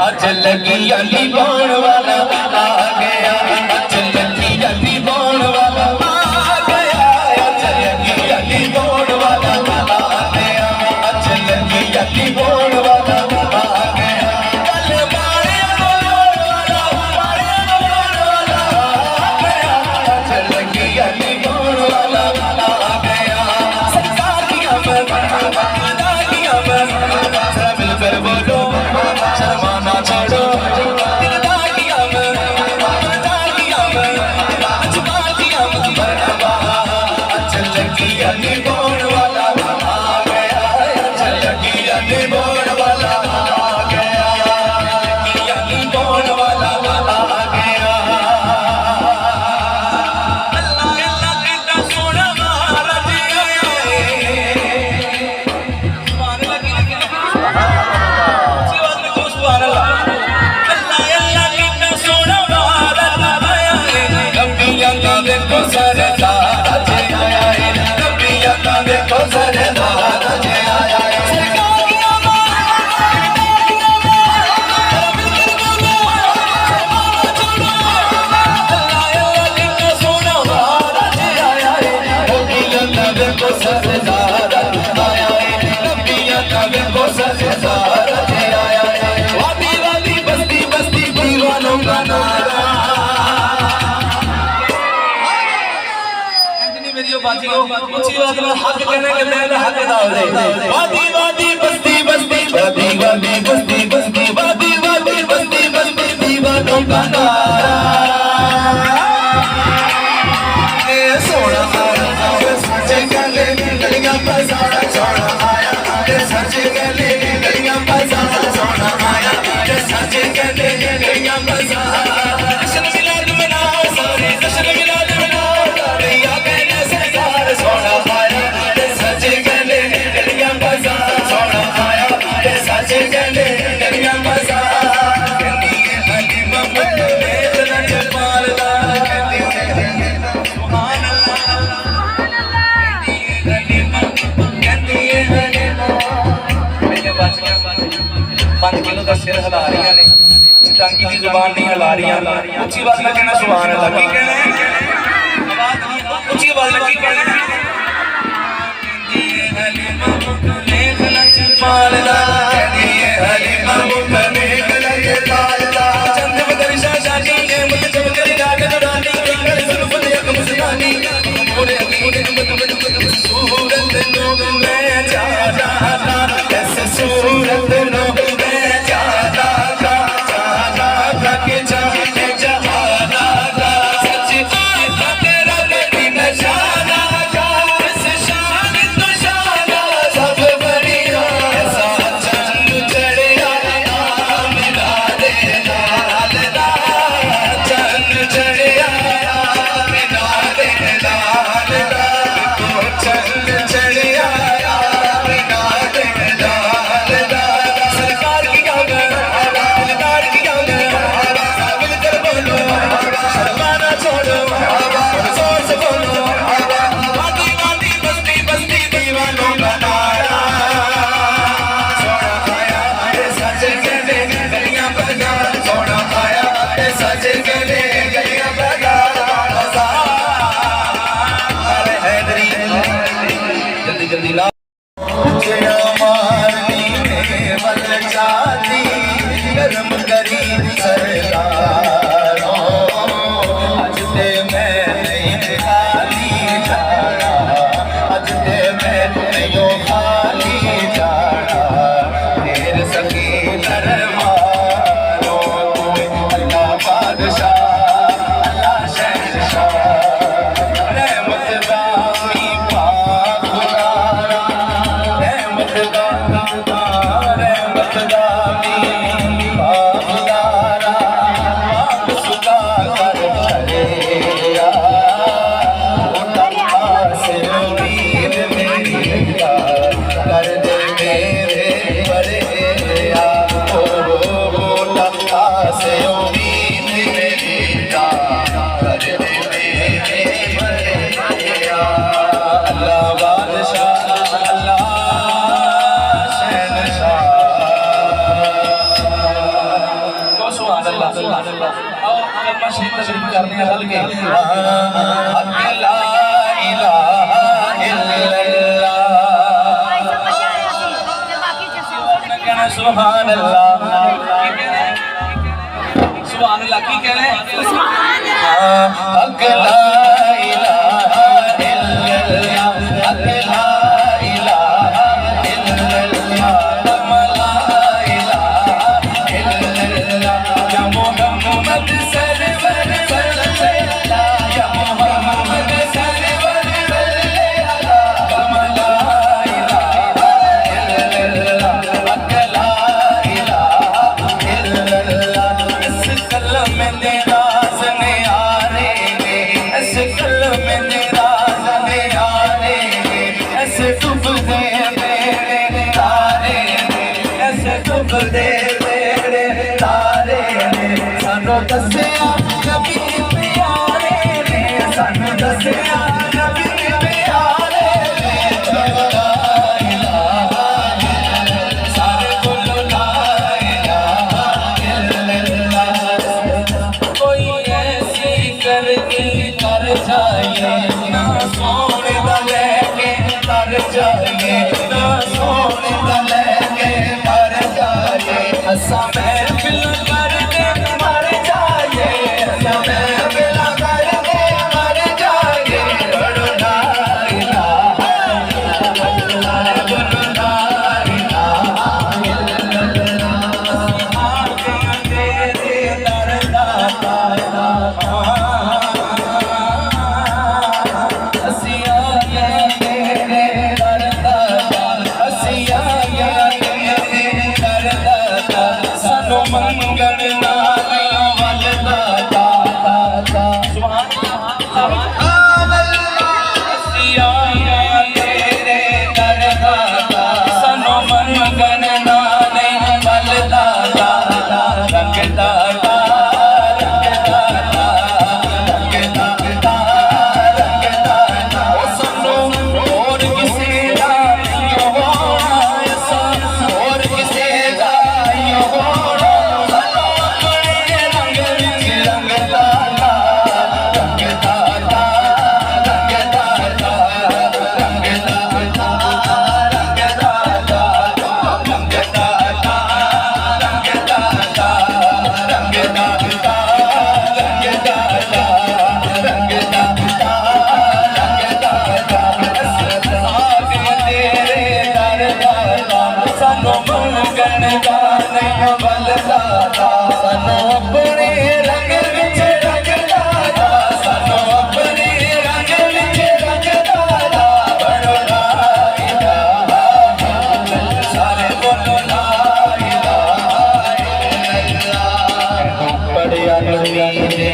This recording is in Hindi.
अज लगी अली बोण वाला आ गया, अज लगी अली बोण वाला आ गया, अज लगी अली बोण वाला आ गया, अज लगी अली बोण वाला आ गया, कल मारे बोण वाला आ गया, अज लगी अली बोण वाला आ गया। सरकार की अमर खुदा की अमर सब मिलकर बोलो शर्माना छोड़ो, खुदा की अमर खुदा की अमर खुदा की अमर मरहबा। अज लगी अली बोण वाला आ गया, अज लगी अली बोण वाला आ गया, अली बोण वाला आ गया। अल्लाह अल्लाह कितना सोना महाराज आया है, सुभान अल्लाह देखो सरदार आज आया है, कभी देखो सरदार आज आया है। सरकार की अमर बाजियो उसी बात में हक कहने के मैं हक दाव दे वादी वादी बस्ती बस्ती वादी वादी बस्ती बस्ती वादी वादी बस्ती बस्ती दीवानों का नारा ए सोना आया सच गले गलियां बजाना सोना आया सच गले गलियां बजाना सोना आया सच गले गलियां बजाना जश्न मिलाद मनाओ सारे जश्न मिलाद मनाओ सारे या कहने से सारे सोना आया सच गले गलियां बजाना सोना आया सच गले गलियां बजाना कहती है अली मोहम्मद ने रंग मालदा कहती है सुभान अल्लाह कहती है अली मोहम्मद कहती है अली मेरे बच गया 5 किलो का सिर हिला रही ने टांगी की जुबान नहीं हिला रही ऊंची आवाज में कहना सुभान अल्लाह की कहना है आवाज नहीं ऊंची आवाज में की कहना है कहती है अली मोहम्मद ने गलत मालदा कहती है अली मोहम्मद ने गलत मालदा चंद बदरिशा शादी ने मुझे चमकर गाग रानी कर जुल्फ दे मुस्तानी मोरे सूरत नो मैं चाहता ऐसे सूरत नो मैं चाहता के जाने जहाना सच आता तेरा कभी नशाना इस शान तो शाना सब बढ़िया ऐसा चंद चढ़िया मिला दे लाल चंद चढ़िया मिला दे लाल चंद चढ़िया मिला दे लाल सरकार की दिलदार की शर्माना छोड़ो जोर से बोलो वादी वादी बस्ती बस्ती दीवानों का नारा सोना आया सच गले गलियां बजा सोना आया सच गले गलियां बजा अरे हैदरी जल्दी जल्दी ला जया मारनी बल जाती गरम करी सरदार अज ते मैं नहीं खाली जाना अज ते मैं नहीं खाली जाना तेरे सखी दरबारों अल्लाह बादशाह अल्लाह शहंशाह रहमत दामी पाक खुदारा रहमत दामी पाक खुदारा पाक सुधा कर चलेया से उम्मीद मेरी कर दे मेरे बड़ेया ओ बोला से उम्मीद मेरी कर दे मेरे बड़ेया अल्लाह बादशाह अल्लाह शहंशाह तो सुभान अल्लाह आओ कलमा शरीफ तशरीफ करने हैं हल्के हक ला इलाहा इल्लल्लाह कहना सुभान अल्लाह सुभान अल्लाह की कहना है हक ला इलाहा इल्लल्लाह हक ला इलाहा इल्लल्लाह ला इलाहा इल्लल्लाह या मोहम्मद सरवर सल्लल्लाह या मोहम्मद सरवर सल्लल्लाह ला इलाहा इल्लल्लाह हक ला इलाहा इल्लल्लाह इस कलम में तेरा ज़ने आने इस कलम में तेरा ज़ने आने ऐसे डूबते मेरे तारे ऐसे डूबते मेरे तारे सानू दस्सिया नबी प्यारे ने सानू दस्सिया नबी प्यारे ने ला इलाहा सारे बोलो ला इलाहा इल्लल्लाह कोई ऐसी करके कर जाए ना सोने दा लेके कर जाए ना सोने दा लेके मर जाए असा महफिल करके मर जाए असा महफिल करके मर जाए ਮੰਗਣ ਨਾਲੇ ਵੱਲਦਾ ਦਾਤਾ ਸੁਭਾਨ ਅਸੀਂ ਆਇਆ ਤੇਰੇ ਦਰ ਦਾਤਾ ਸਾਨੂੰ ਮੰਗਣ ਨਾਲੇ ਵੱਲਦਾ ਦਾਤਾ ਰੰਗ ਦਾਤਾ ਰੰਗ ਦਾਤਾ ਰੰਗ ਦਾਤਾ ਰੰਗ ਦਾਤਾ ਉਹ ਸਾਨੂੰ ਹੋਰ ਕਿਸੇ ਦਾ ਨਹੀਂ ਹੋਣਾ ਹੋਰ ਕਿਸੇ ਦਾ ਨਹੀਂ ਹੋਣਾ ਸਾਨੂੰ ਆਪਣੇ ਰੰਗ ਵਿੱਚ ਰੰਗ ਦਾਤਾ ਰੰਗ ਦਾਤਾ ਰੰਗ ਦਾਤਾ ਰੰਗ ਦਾਤਾ ਰੰਗ ਦਾਤਾ ਰੰਗ ਦਾਤਾ ਰੰਗ ਦਾਤਾ ਰੰਗ ਦਾਤਾ ਰੰਗ ਦਾਤਾ ਰੰਗ ਦਾਤਾ ਰੰਗ ਦਾਤਾ ਸਾਗ ਤੇਰੇ ਦਰ ਦਾਤਾ ਸਾਨੂੰ ਮੰਗਣ ਦਾ ਨਹੀਂ ਵੱਲਦਾ ਸਾਨੂੰ ਆਪਣੇ ਰੰਗ ਵਿੱਚ ਰੰਗ ਦਾਤਾ ਸਾਨੂੰ ਆਪਣੇ ਰੰਗ ਵਿੱਚ ਰੰਗ ਦਾਤਾ ਬੜੋ ਲਾ ਇਲਾਹਾ ਸਾਰੇ ਬੋਲੋ ਲਾ ਇਲਾਹਾ ਪੜਿਆ ਨਬੀ ਦੇ